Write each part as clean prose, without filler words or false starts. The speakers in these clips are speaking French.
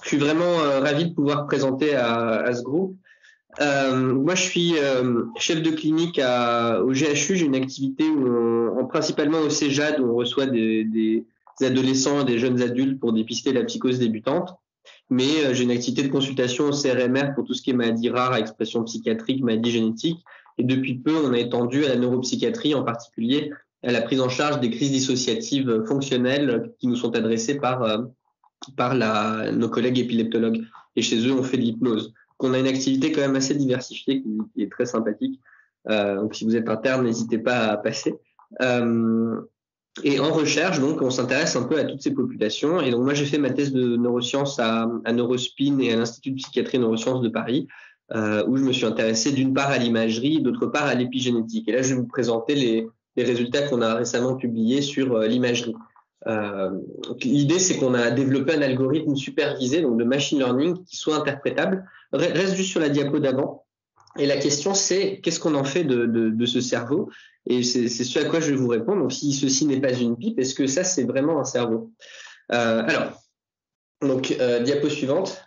Je suis vraiment ravi de pouvoir présenter à ce groupe. Moi, je suis chef de clinique au GHU. J'ai une activité principalement au CEJAD, où on reçoit des adolescents et des jeunes adultes pour dépister la psychose débutante. Mais j'ai une activité de consultation au CRMR pour tout ce qui est maladies rares à expression psychiatrique, maladies génétiques. Et depuis peu, on a étendu à la neuropsychiatrie, en particulier à la prise en charge des crises dissociatives fonctionnelles qui nous sont adressées par nos collègues épileptologues. Et chez eux, on fait de l'hypnose. Donc, on a une activité quand même assez diversifiée qui est très sympathique. Donc, si vous êtes interne, n'hésitez pas à passer. Et en recherche, donc, on s'intéresse un peu à toutes ces populations. Et donc, moi, j'ai fait ma thèse de neurosciences à Neurospin et à l'Institut de psychiatrie et neurosciences de Paris, où je me suis intéressé d'une part à l'imagerie, d'autre part à l'épigénétique. Et là, je vais vous présenter les résultats qu'on a récemment publiés sur l'imagerie. L'idée, c'est qu'on a développé un algorithme supervisé, donc de machine learning, qui soit interprétable. Reste juste sur la diapo d'avant. Et la question, c'est qu'est-ce qu'on en fait de ce cerveau? Et c'est ce à quoi je vais vous répondre. Donc, si ceci n'est pas une pipe, est-ce que ça, c'est vraiment un cerveau? Diapo suivante.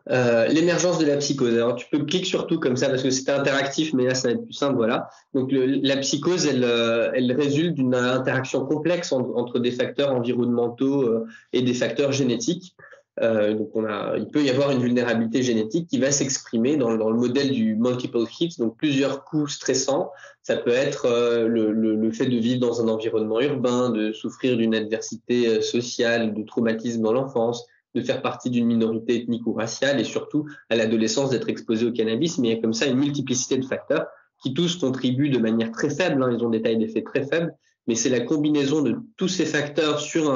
L'émergence de la psychose. Alors, tu peux cliquer sur tout comme ça parce que c'est interactif, mais là, ça va être plus simple. Voilà. Donc, la psychose, elle résulte d'une interaction complexe entre des facteurs environnementaux et des facteurs génétiques. Donc, il peut y avoir une vulnérabilité génétique qui va s'exprimer dans le modèle du multiple hits, donc plusieurs coups stressants. Ça peut être le fait de vivre dans un environnement urbain, de souffrir d'une adversité sociale, de traumatisme dans l'enfance, de faire partie d'une minorité ethnique ou raciale, et surtout à l'adolescence d'être exposé au cannabis. Mais il y a comme ça une multiplicité de facteurs qui tous contribuent de manière très faible, ils ont des tailles d'effet très faibles, mais c'est la combinaison de tous ces facteurs sur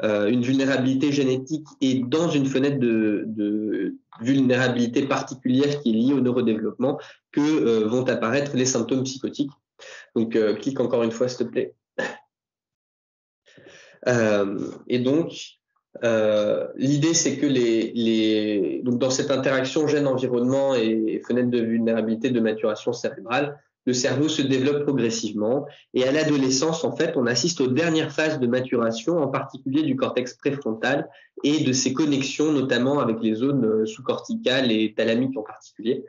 une vulnérabilité génétique et dans une fenêtre de vulnérabilité particulière qui est liée au neurodéveloppement que vont apparaître les symptômes psychotiques. Donc, clique encore une fois, s'il te plaît. Et donc, l'idée, c'est que donc dans cette interaction gène-environnement et fenêtre de vulnérabilité de maturation cérébrale, le cerveau se développe progressivement. Et à l'adolescence, en fait, on assiste aux dernières phases de maturation, en particulier du cortex préfrontal et de ses connexions, notamment avec les zones sous-corticales et thalamiques en particulier.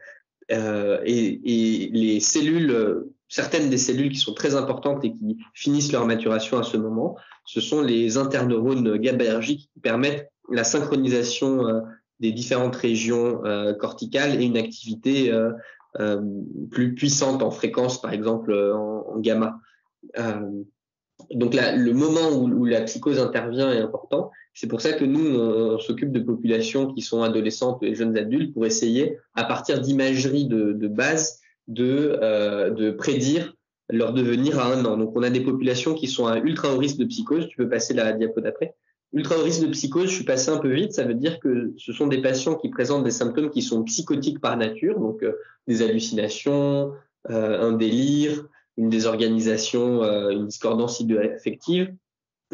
Et les cellules, certaines des cellules qui sont très importantes et qui finissent leur maturation à ce moment, ce sont les interneurones GABAergiques qui permettent la synchronisation des différentes régions corticales et une activité plus puissante en fréquence, par exemple en gamma. Donc là, le moment où la psychose intervient est important. C'est pour ça que nous, on s'occupe de populations qui sont adolescentes et jeunes adultes pour essayer, à partir d'imagerie de base, de prédire leur devenir à 1 an. Donc, on a des populations qui sont à ultra haut risque de psychose. Tu peux passer la diapo d'après. Ultra haut risque de psychose, je suis passé un peu vite. Ça veut dire que ce sont des patients qui présentent des symptômes qui sont psychotiques par nature, donc des hallucinations, un délire, une désorganisation, une discordance affective,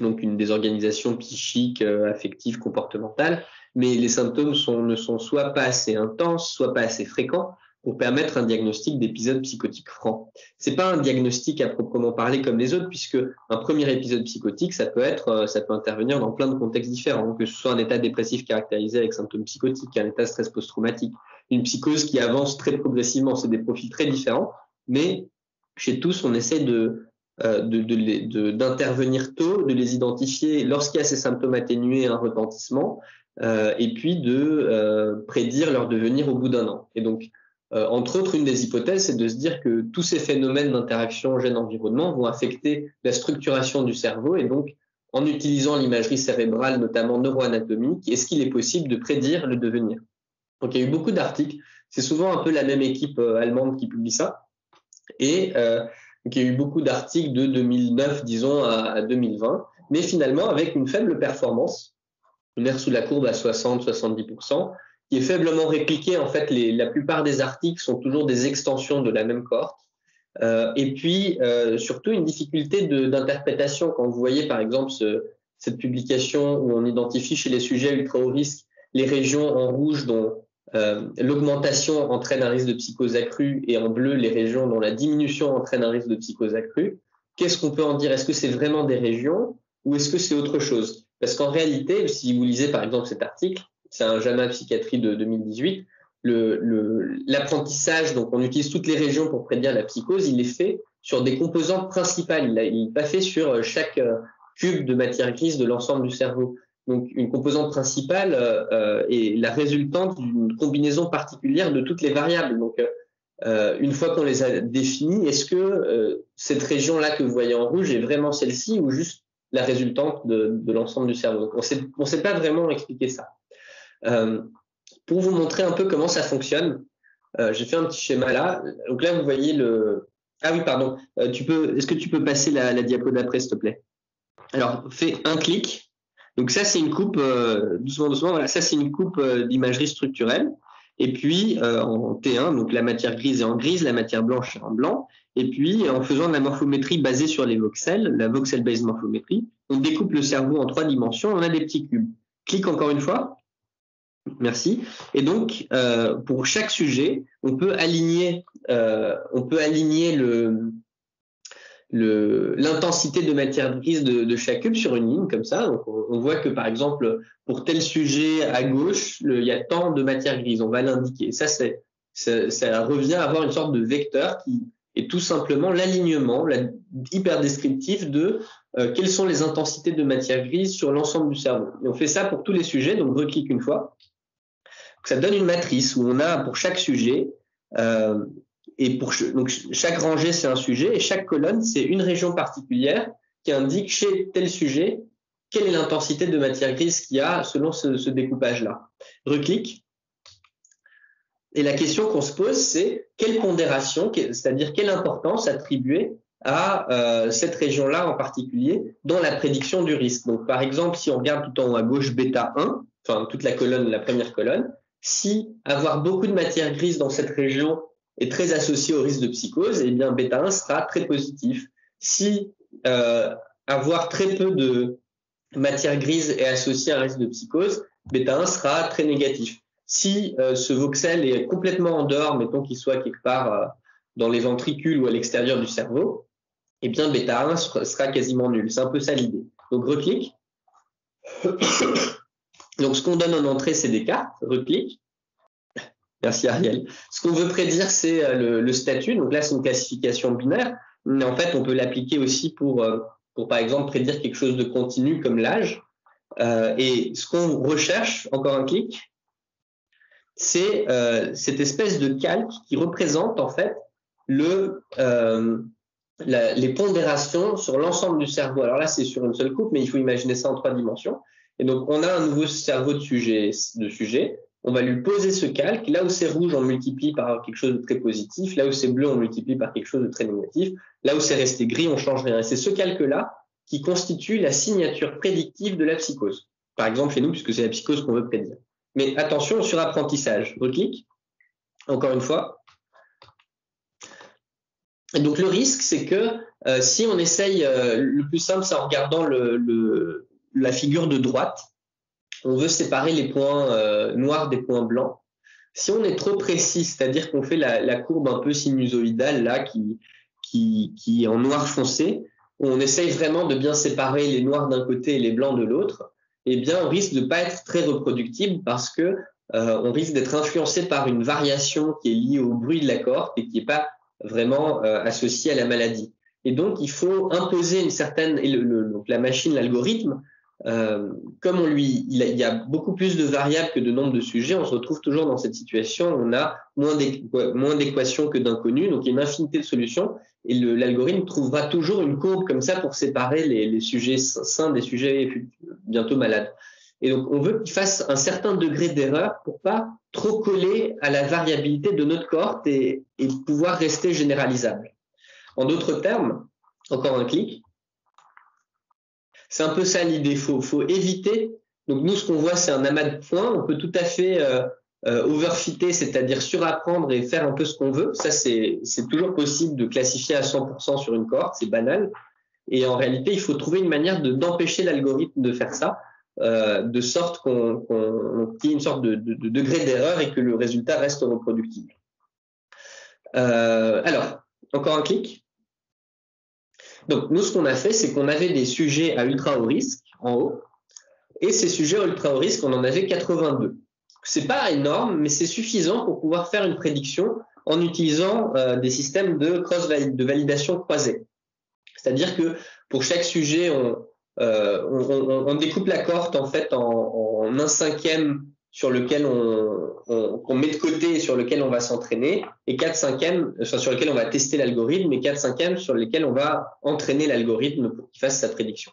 donc une désorganisation psychique, affective, comportementale, mais les symptômes ne sont soit pas assez intenses, soit pas assez fréquents pour permettre un diagnostic d'épisode psychotique franc. C'est pas un diagnostic à proprement parler comme les autres, puisque un premier épisode psychotique, ça peut intervenir dans plein de contextes différents, que ce soit un état dépressif caractérisé avec symptômes psychotiques, un état de stress post-traumatique, une psychose qui avance très progressivement. C'est des profils très différents, mais chez tous, on essaie d'intervenir tôt, de les identifier lorsqu'il y a ces symptômes atténués, un retentissement, et puis de prédire leur devenir au bout d'1 an. Et donc, entre autres, une des hypothèses, c'est de se dire que tous ces phénomènes d'interaction gène-environnement vont affecter la structuration du cerveau, et donc, en utilisant l'imagerie cérébrale, notamment neuroanatomique, est-ce qu'il est possible de prédire le devenir? Donc, il y a eu beaucoup d'articles. C'est souvent un peu la même équipe allemande qui publie ça. Et donc, il y a eu beaucoup d'articles de 2009, disons, à 2020, mais finalement avec une faible performance, une R sous la courbe à 60-70%, qui est faiblement répliquée. En fait, la plupart des articles sont toujours des extensions de la même cohorte. Et puis, surtout, une difficulté d'interprétation. Quand vous voyez, par exemple, cette publication où on identifie chez les sujets ultra haut risque les régions en rouge dont l'augmentation entraîne un risque de psychose accrue et en bleu les régions dont la diminution entraîne un risque de psychose accrue. Qu'est-ce qu'on peut en dire? Est-ce que c'est vraiment des régions ou est-ce que c'est autre chose? Parce qu'en réalité, si vous lisez par exemple cet article, c'est un JAMA Psychiatrie de 2018, l'apprentissage, donc on utilise toutes les régions pour prédire la psychose, il est fait sur des composantes principales. Il n'est pas fait sur chaque cube de matière grise de l'ensemble du cerveau. Donc une composante principale est la résultante d'une combinaison particulière de toutes les variables. Donc une fois qu'on les a définies, est-ce que cette région-là que vous voyez en rouge est vraiment celle-ci ou juste la résultante de l'ensemble du cerveau? Donc, on ne sait pas vraiment expliquer ça. Pour vous montrer un peu comment ça fonctionne, j'ai fait un petit schéma là. Donc là, vous voyez le... Ah oui, pardon. Est-ce que tu peux passer la diapo d'après, s'il te plaît? Alors, fais un clic. Donc ça, c'est une coupe, doucement, voilà, ça, c'est une coupe d'imagerie structurelle. Et puis, en T1, donc la matière grise est en grise, la matière blanche est en blanc. Et puis, en faisant de la morphométrie basée sur les voxels, la voxel-based morphométrie, on découpe le cerveau en 3 dimensions, on a des petits cubes. Clique encore une fois. Merci. Et donc, pour chaque sujet, on peut aligner l'intensité de matière grise de chaque cube sur une ligne comme ça. Donc, on voit que par exemple, pour tel sujet à gauche, il y a tant de matière grise, on va l'indiquer. Ça revient à avoir une sorte de vecteur qui est tout simplement l'alignement hyper descriptif de quelles sont les intensités de matière grise sur l'ensemble du cerveau. Et on fait ça pour tous les sujets, donc reclique une fois. Donc, ça donne une matrice où on a pour chaque sujet et donc chaque rangée, c'est un sujet, et chaque colonne, c'est une région particulière qui indique chez tel sujet quelle est l'intensité de matière grise qu'il y a selon ce découpage-là. Reclique. Et la question qu'on se pose, c'est quelle pondération, c'est-à-dire quelle importance attribuer à cette région-là en particulier dans la prédiction du risque. Donc, par exemple, si on regarde tout en haut à gauche bêta 1, enfin toute la colonne, la première colonne, si avoir beaucoup de matière grise dans cette région est très associé au risque de psychose, eh bien bêta 1 sera très positif. Si avoir très peu de matière grise est associé à un risque de psychose, bêta 1 sera très négatif. Si ce voxel est complètement en dehors, mettons qu'il soit quelque part dans les ventricules ou à l'extérieur du cerveau, eh bien bêta 1 sera quasiment nul. C'est un peu ça l'idée. Donc reclique. Donc ce qu'on donne en entrée, c'est des cartes. Reclique. Merci Ariel. Ce qu'on veut prédire, c'est le statut. Donc là, c'est une classification binaire. Mais en fait, on peut l'appliquer aussi pour par exemple, prédire quelque chose de continu comme l'âge. Et ce qu'on recherche, encore un clic, c'est cette espèce de calque qui représente en fait les pondérations sur l'ensemble du cerveau. Alors là, c'est sur une seule coupe, mais il faut imaginer ça en 3 dimensions. Et donc, on a un nouveau cerveau de sujet. On va lui poser ce calque. Là où c'est rouge, on multiplie par quelque chose de très positif. Là où c'est bleu, on multiplie par quelque chose de très négatif. Là où c'est resté gris, on change rien. Et c'est ce calque-là qui constitue la signature prédictive de la psychose. Par exemple, chez nous, puisque c'est la psychose qu'on veut prédire. Mais attention au surapprentissage. Reclique. Encore une fois. Et donc, le risque, c'est que si on essaye, le plus simple, c'est en regardant la figure de droite, on veut séparer les points noirs des points blancs. Si on est trop précis, c'est-à-dire qu'on fait la courbe un peu sinusoïdale là, qui est en noir foncé, on essaye vraiment de bien séparer les noirs d'un côté et les blancs de l'autre, eh bien, on risque de ne pas être très reproductible parce que on risque d'être influencé par une variation qui est liée au bruit de la cohorte et qui n'est pas vraiment associée à la maladie. Et donc, il faut imposer une certaine... donc la machine, l'algorithme, comme il y a beaucoup plus de variables que de nombre de sujets, on se retrouve toujours dans cette situation où on a moins d'équations que d'inconnus, donc il y a une infinité de solutions, et l'algorithme trouvera toujours une courbe comme ça pour séparer les sujets sains des sujets bientôt malades. Et donc on veut qu'il fasse un certain degré d'erreur pour pas trop coller à la variabilité de notre cohorte et pouvoir rester généralisable. En d'autres termes, encore un clic, c'est un peu ça l'idée, faut éviter. Donc nous, ce qu'on voit, c'est un amas de points. On peut tout à fait overfitter, c'est-à-dire surapprendre et faire un peu ce qu'on veut. Ça, c'est toujours possible de classifier à 100% sur une cohorte, c'est banal. Et en réalité, il faut trouver une manière d'empêcher l'algorithme de faire ça, de sorte qu'il y ait une sorte de degré d'erreur et que le résultat reste reproductible. Alors, encore un clic. Donc, nous, ce qu'on a fait, c'est qu'on avait des sujets à ultra haut risque, en haut, Et ces sujets ultra haut risque, on en avait 82. C'est pas énorme, mais c'est suffisant pour pouvoir faire une prédiction en utilisant des systèmes de validation croisée. C'est-à-dire que pour chaque sujet, on découpe la cohorte en fait en un cinquième sur lequel on met de côté et sur lequel on va s'entraîner, et 4/5 sur lequel on va tester l'algorithme, et 4/5 sur lesquels on va entraîner l'algorithme pour qu'il fasse sa prédiction.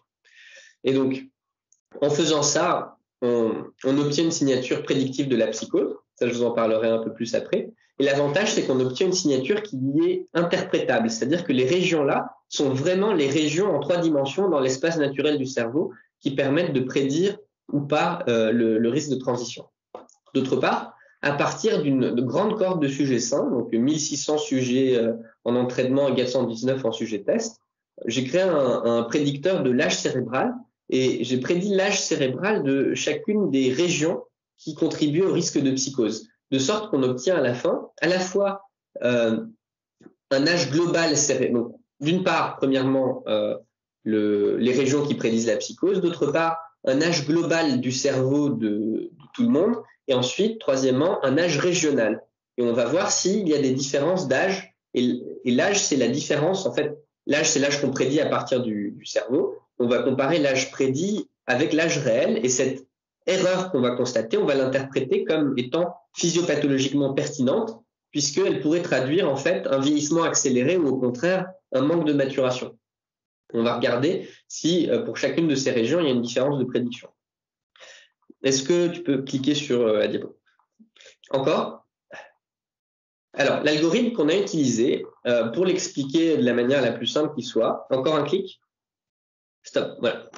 Et donc, en faisant ça, on obtient une signature prédictive de la psychose. Ça, je vous en parlerai un peu plus après. Et l'avantage, c'est qu'on obtient une signature qui est interprétable. C'est-à-dire que les régions-là sont vraiment les régions en 3 dimensions dans l'espace naturel du cerveau qui permettent de prédire ou pas le risque de transition. D'autre part, à partir d'une grande cohorte de sujets sains, donc 1600 sujets en entraînement et 419 en sujets test, j'ai créé un prédicteur de l'âge cérébral et j'ai prédit l'âge cérébral de chacune des régions qui contribuent au risque de psychose, de sorte qu'on obtient à la fin à la fois un âge global cérébral. Donc, d'une part, premièrement, les régions qui prédisent la psychose, d'autre part, un âge global du cerveau de tout le monde, et ensuite, troisièmement, un âge régional. Et on va voir s'il y a des différences d'âge, et l'âge, c'est la différence, en fait, l'âge, c'est l'âge qu'on prédit à partir du cerveau. On va comparer l'âge prédit avec l'âge réel, et cette erreur qu'on va constater, on va l'interpréter comme étant physiopathologiquement pertinente, puisqu'elle pourrait traduire en fait un vieillissement accéléré ou au contraire un manque de maturation. On va regarder si pour chacune de ces régions, il y a une différence de prédiction. Est-ce que tu peux cliquer sur la diapo? Encore? Alors, l'algorithme qu'on a utilisé, pour l'expliquer de la manière la plus simple qui soit, encore un clic. Stop, voilà.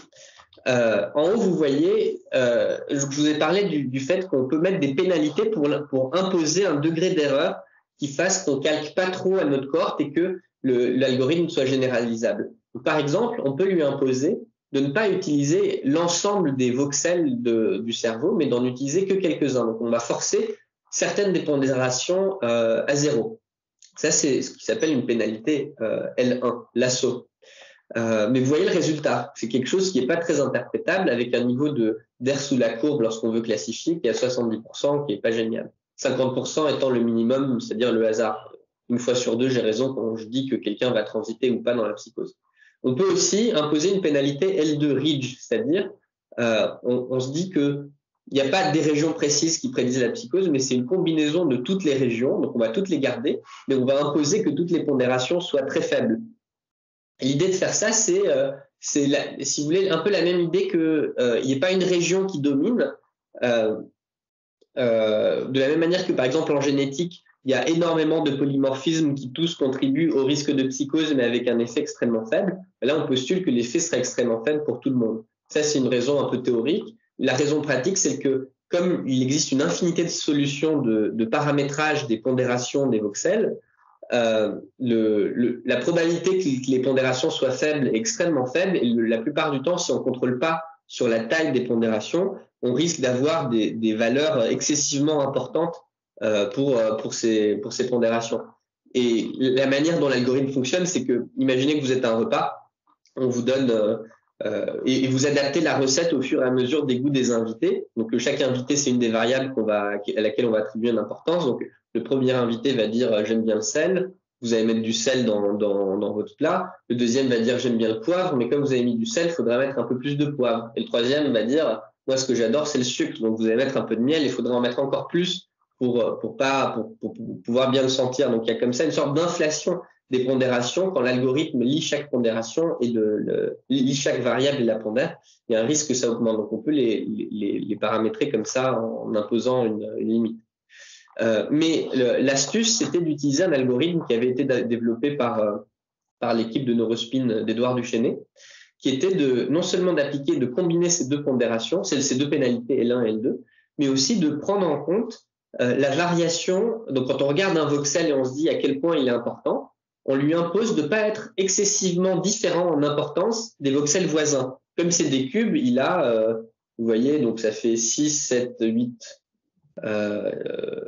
En haut, vous voyez, je vous ai parlé du fait qu'on peut mettre des pénalités pour imposer un degré d'erreur qui fasse qu'on calque pas trop à notre cohorte et que l'algorithme soit généralisable. Donc, par exemple, on peut lui imposer de ne pas utiliser l'ensemble des voxels du cerveau, mais d'en utiliser que quelques-uns. Donc, on va forcer certaines des pondérations à 0. Ça, c'est ce qui s'appelle une pénalité L1, l'assaut. Mais vous voyez le résultat, c'est quelque chose qui n'est pas très interprétable avec un niveau d'air sous la courbe lorsqu'on veut classifier qui est à 70%, qui n'est pas génial. 50% étant le minimum, c'est-à-dire le hasard. Une fois sur deux, j'ai raison quand je dis que quelqu'un va transiter ou pas dans la psychose. On peut aussi imposer une pénalité L2 Ridge, c'est-à-dire on se dit que il n'y a pas des régions précises qui prédisent la psychose, mais c'est une combinaison de toutes les régions, donc on va toutes les garder, mais on va imposer que toutes les pondérations soient très faibles. L'idée de faire ça, c'est si vous voulez, un peu la même idée qu'il n'y ait pas une région qui domine. De la même manière que, par exemple, en génétique, il y a énormément de polymorphismes qui tous contribuent au risque de psychose, mais avec un effet extrêmement faible. Là, on postule que l'effet serait extrêmement faible pour tout le monde. Ça, c'est une raison un peu théorique. La raison pratique, c'est que comme il existe une infinité de solutions de paramétrage des pondérations des voxels, la probabilité que les pondérations soient faibles est extrêmement faible, et la plupart du temps, si on ne contrôle pas sur la taille des pondérations, on risque d'avoir des valeurs excessivement importantes pour ces pondérations. Et la manière dont l'algorithme fonctionne, c'est que, imaginez que vous êtes à un repas, on vous donne et vous adaptez la recette au fur et à mesure des goûts des invités. Donc chaque invité, c'est une des variables à laquelle on va attribuer une importance. Donc le premier invité va dire j'aime bien le sel. Vous allez mettre du sel dans votre plat. Le deuxième va dire j'aime bien le poivre, mais comme vous avez mis du sel, il faudra mettre un peu plus de poivre. Et le troisième va dire moi ce que j'adore c'est le sucre. Donc vous allez mettre un peu de miel, il faudra en mettre encore plus pour pouvoir bien le sentir. Donc il y a comme ça une sorte d'inflation des pondérations. Quand l'algorithme lit chaque pondération et lit chaque variable et la pondère, il y a un risque que ça augmente. Donc on peut les paramétrer comme ça en imposant une limite. Mais l'astuce, c'était d'utiliser un algorithme qui avait été développé par l'équipe de Neurospin d'Edouard Duchesnay, qui était non seulement de combiner ces deux pondérations, ces deux pénalités L1 et L2, mais aussi de prendre en compte la variation. Donc quand on regarde un voxel et on se dit à quel point il est important, on lui impose de ne pas être excessivement différent en importance des voxels voisins. Comme c'est des cubes, il a, vous voyez, donc ça fait 6, 7, 8,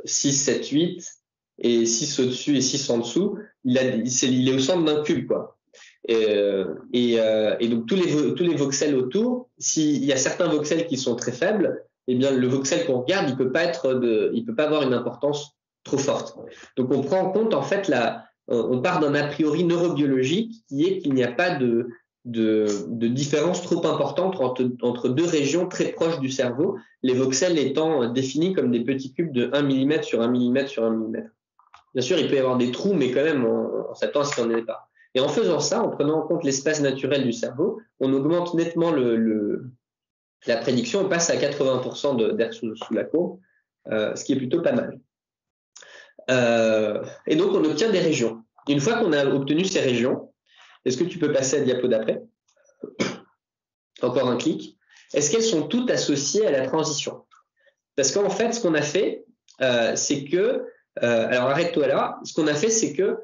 6, 7, 8, et 6 au-dessus et 6 en dessous. Il est au centre d'un cube, quoi. Et donc tous les voxels autour, s'il y a certains voxels qui sont très faibles, eh bien le voxel qu'on regarde, il peut pas avoir une importance trop forte. Donc on prend en compte en fait on part d'un a priori neurobiologique qui est qu'il n'y a pas de différence trop importante entre deux régions très proches du cerveau, les voxels étant définis comme des petits cubes de 1 mm sur 1 mm sur 1 mm. Bien sûr, il peut y avoir des trous, mais quand même, on s'attend à ce qu'il n'y en ait pas. Et en faisant ça, en prenant en compte l'espace naturel du cerveau, on augmente nettement la prédiction, on passe à 80% d'air sous la courbe, ce qui est plutôt pas mal. Et donc, on obtient des régions. Une fois qu'on a obtenu ces régions, est-ce que tu peux passer à la diapo d'après? Encore un clic. Est-ce qu'elles sont toutes associées à la transition? Parce qu'en fait, ce qu'on a fait, c'est que, alors arrête-toi là, ce qu'on a fait, c'est que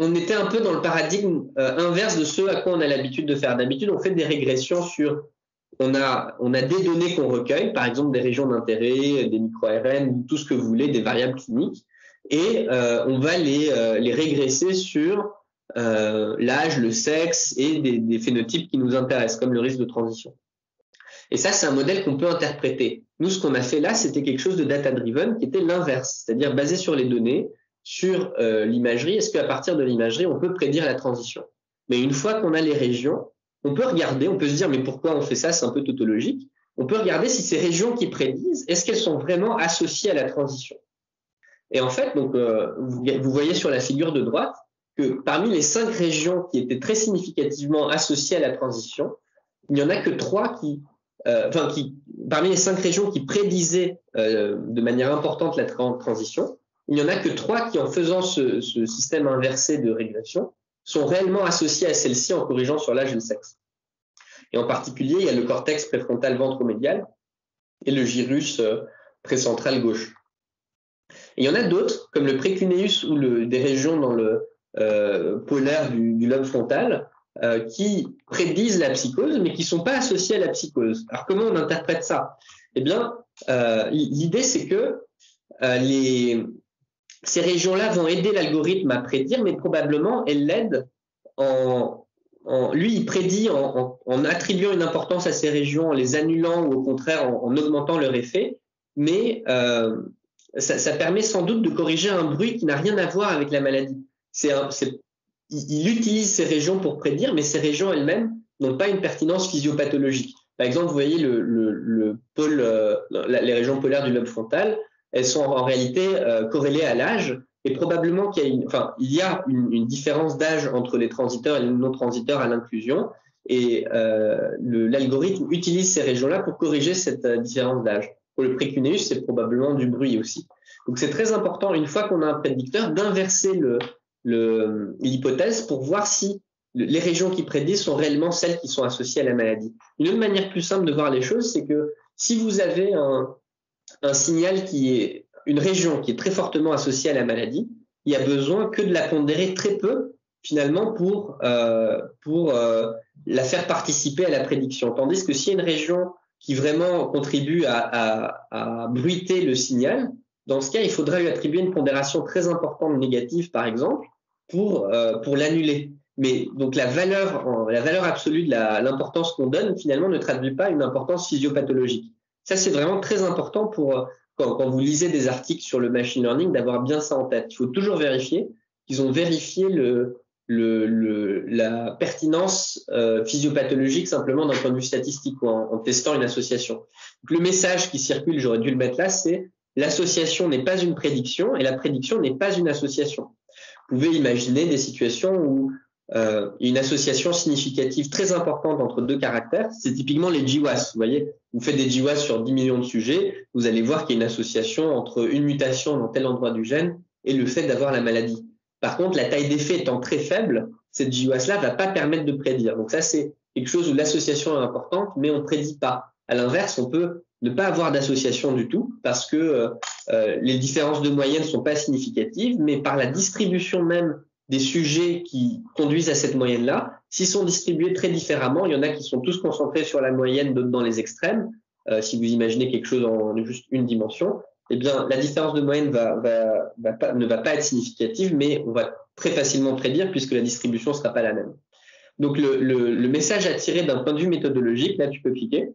on était un peu dans le paradigme inverse de ce à quoi on a l'habitude de faire. D'habitude, on fait des régressions on a des données qu'on recueille, par exemple des régions d'intérêt, des micro-ARN, tout ce que vous voulez, des variables cliniques, et on va les régresser sur l'âge, le sexe et des phénotypes qui nous intéressent, comme le risque de transition. Et ça, c'est un modèle qu'on peut interpréter. Nous, ce qu'on a fait là, c'était quelque chose de data-driven qui était l'inverse, c'est-à-dire basé sur les données, sur l'imagerie. Est-ce qu'à partir de l'imagerie, on peut prédire la transition? Mais une fois qu'on a les régions, on peut regarder, on peut se dire, mais pourquoi on fait ça? C'est un peu tautologique. On peut regarder si ces régions qui prédisent, est-ce qu'elles sont vraiment associées à la transition? Et en fait, donc, vous voyez sur la figure de droite que parmi les 5 régions qui étaient très significativement associées à la transition, il n'y en a que 3 parmi les 5 régions qui prédisaient de manière importante la transition, il n'y en a que 3 qui, en faisant ce système inversé de régression, sont réellement associées à celle-ci en corrigeant sur l'âge et le sexe. Et en particulier, il y a le cortex préfrontal ventromédial et le gyrus précentral gauche. Et il y en a d'autres, comme le précuneus ou des régions dans le polaire du lobe frontal, qui prédisent la psychose, mais qui ne sont pas associées à la psychose. Alors, comment on interprète ça? Eh bien, l'idée, c'est que ces régions-là vont aider l'algorithme à prédire, mais probablement, elles l'aident lui, il prédit en attribuant une importance à ces régions, en les annulant ou au contraire en augmentant leur effet, mais ça permet sans doute de corriger un bruit qui n'a rien à voir avec la maladie. Il utilise ces régions pour prédire, mais ces régions elles-mêmes n'ont pas une pertinence physiopathologique. Par exemple, vous voyez les régions polaires du lobe frontal, elles sont en réalité corrélées à l'âge, et probablement qu'il y a une différence d'âge entre les transiteurs et les non-transiteurs à l'inclusion, et l'algorithme utilise ces régions-là pour corriger cette différence d'âge. Pour le précuneus, c'est probablement du bruit aussi. Donc c'est très important, une fois qu'on a un prédicteur, d'inverser l'hypothèse pour voir si les régions qui prédisent sont réellement celles qui sont associées à la maladie. Une autre manière plus simple de voir les choses, c'est que si vous avez un signal une région qui est très fortement associée à la maladie, il y a besoin que de la pondérer très peu, finalement, pour la faire participer à la prédiction. Tandis que s'il y a une région qui vraiment contribue à bruiter le signal, dans ce cas, il faudra lui attribuer une pondération très importante négative, par exemple, pour l'annuler. Mais donc la valeur absolue de l'importance qu'on donne, finalement, ne traduit pas une importance physiopathologique. Ça, c'est vraiment très important pour quand vous lisez des articles sur le machine learning, d'avoir bien ça en tête. Il faut toujours vérifier qu'ils ont vérifié la pertinence physiopathologique simplement d'un point de vue statistique ou en testant une association. Donc, le message qui circule, j'aurais dû le mettre là, c'est l'association n'est pas une prédiction et la prédiction n'est pas une association. Vous pouvez imaginer des situations où une association significative très importante entre 2 caractères, c'est typiquement les GWAS. Vous voyez, vous faites des GWAS sur 10 millions de sujets, vous allez voir qu'il y a une association entre une mutation dans tel endroit du gène et le fait d'avoir la maladie. Par contre, la taille d'effet étant très faible, cette GWAS-là ne va pas permettre de prédire. Donc ça, c'est quelque chose où l'association est importante, mais on ne prédit pas. À l'inverse, on peut ne pas avoir d'association du tout parce que les différences de moyenne ne sont pas significatives, mais par la distribution même des sujets qui conduisent à cette moyenne-là, s'ils sont distribués très différemment, il y en a qui sont tous concentrés sur la moyenne, d'autres dans les extrêmes. Si vous imaginez quelque chose en juste une dimension, eh bien, la différence de moyenne ne va pas être significative, mais on va très facilement prédire puisque la distribution ne sera pas la même. Donc, le message à tirer d'un point de vue méthodologique, là, tu peux cliquer.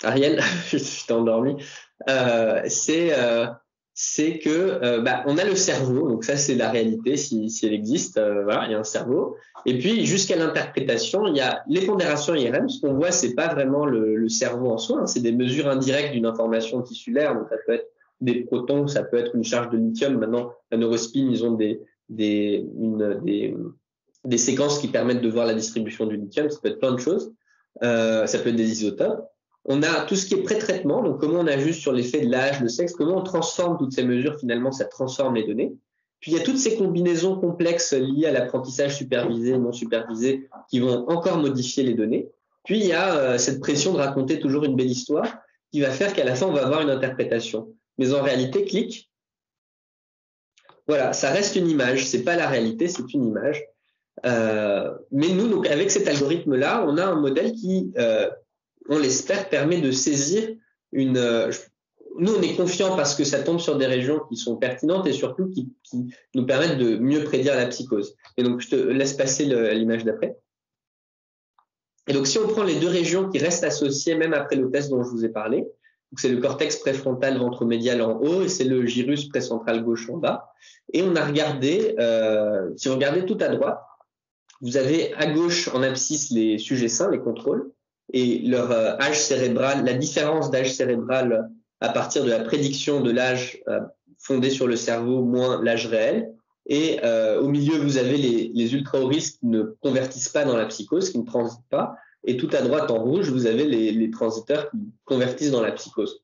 Ariel, je t'ai endormi. C'est que on a le cerveau, donc ça c'est la réalité si elle existe, voilà, il y a un cerveau. Et puis jusqu'à l'interprétation, il y a les pondérations IRM. Ce qu'on voit, c'est pas vraiment le cerveau en soi, hein, c'est des mesures indirectes d'une information tissulaire. Donc ça peut être des protons, ça peut être une charge de lithium. Maintenant, la neurospin, ils ont des séquences qui permettent de voir la distribution du lithium. Ça peut être plein de choses. Ça peut être des isotopes. On a tout ce qui est pré-traitement, donc comment on ajuste sur l'effet de l'âge, le sexe, comment on transforme toutes ces mesures, finalement, ça transforme les données. Puis il y a toutes ces combinaisons complexes liées à l'apprentissage supervisé et non supervisé qui vont encore modifier les données. Puis il y a cette pression de raconter toujours une belle histoire qui va faire qu'à la fin, on va avoir une interprétation. Mais en réalité, clique. Voilà, ça reste une image, c'est pas la réalité, c'est une image. Mais nous, donc, avec cet algorithme-là, on a un modèle qui on l'espère, permet de saisir une... nous, on est confiants parce que ça tombe sur des régions qui sont pertinentes et surtout qui nous permettent de mieux prédire la psychose. Et donc, je te laisse passer l'image d'après. Et donc, si on prend les deux régions qui restent associées, même après le test dont je vous ai parlé, c'est le cortex préfrontal ventromédial en haut et c'est le gyrus précentral gauche en bas. Et on a regardé, si vous regardez tout à droite, vous avez à gauche en abscisse les sujets sains, les contrôles, et leur âge cérébral, la différence d'âge cérébral à partir de la prédiction de l'âge fondé sur le cerveau moins l'âge réel. Et au milieu, vous avez les ultra-hauts risques qui ne convertissent pas dans la psychose, qui ne transitent pas. Et tout à droite, en rouge, vous avez les transiteurs qui convertissent dans la psychose.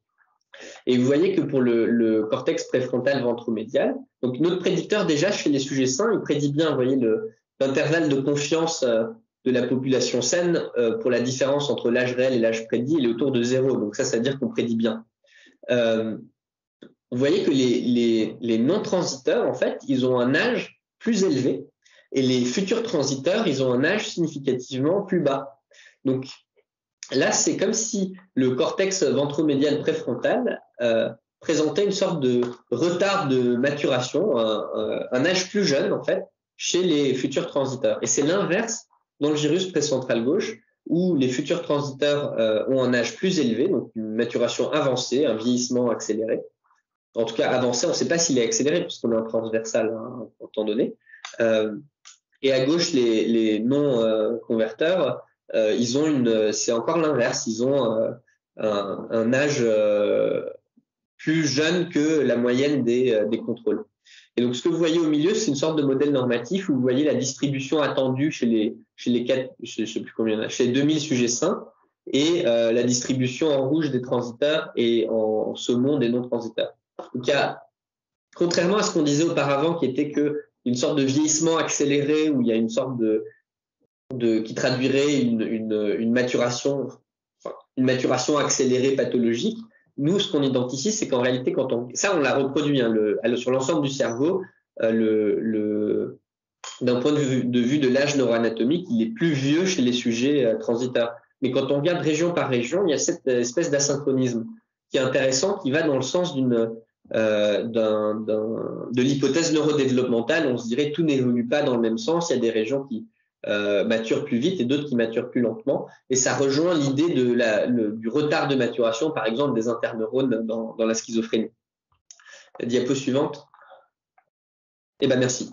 Et vous voyez que pour le cortex préfrontal ventromédial, donc notre prédicteur déjà chez les sujets sains, il prédit bien, vous voyez, l'intervalle de confiance de la population saine pour la différence entre l'âge réel et l'âge prédit, il est autour de 0. Donc ça veut dire qu'on prédit bien. Vous voyez que les non-transiteurs, en fait, ils ont un âge plus élevé et les futurs transiteurs, ils ont un âge significativement plus bas. Donc là, c'est comme si le cortex ventromédial préfrontal présentait une sorte de retard de maturation, un âge plus jeune, en fait, chez les futurs transiteurs. Et c'est l'inverse dans le gyrus précentral gauche, où les futurs transiteurs ont un âge plus élevé, donc une maturation avancée, un vieillissement accéléré. En tout cas, avancé, on ne sait pas s'il est accéléré, puisqu'on est en transversal hein, en temps donné. Et à gauche, les non-converteurs, ils ont c'est encore l'inverse, ils ont un âge plus jeune que la moyenne des contrôles. Et donc, ce que vous voyez au milieu, c'est une sorte de modèle normatif où vous voyez la distribution attendue chez les 2000 sujets sains et la distribution en rouge des transiteurs et en saumon des non-transiteurs. Donc, contrairement à ce qu'on disait auparavant, qui était une sorte de vieillissement accéléré où il y a une sorte qui traduirait une maturation accélérée pathologique. Nous, ce qu'on identifie, c'est qu'en réalité, ça, on l'a reproduit hein, sur l'ensemble du cerveau, d'un point de vue de l'âge neuroanatomique, il est plus vieux chez les sujets transiteurs. Mais quand on regarde région par région, il y a cette espèce d'asynchronisme qui est intéressant, qui va dans le sens de l'hypothèse neurodéveloppementale. On se dirait tout n'évolue pas dans le même sens. Il y a des régions qui maturent plus vite et d'autres qui maturent plus lentement. Et ça rejoint l'idée du retard de maturation, par exemple, des interneurones dans la schizophrénie. La diapo suivante. Eh ben, merci.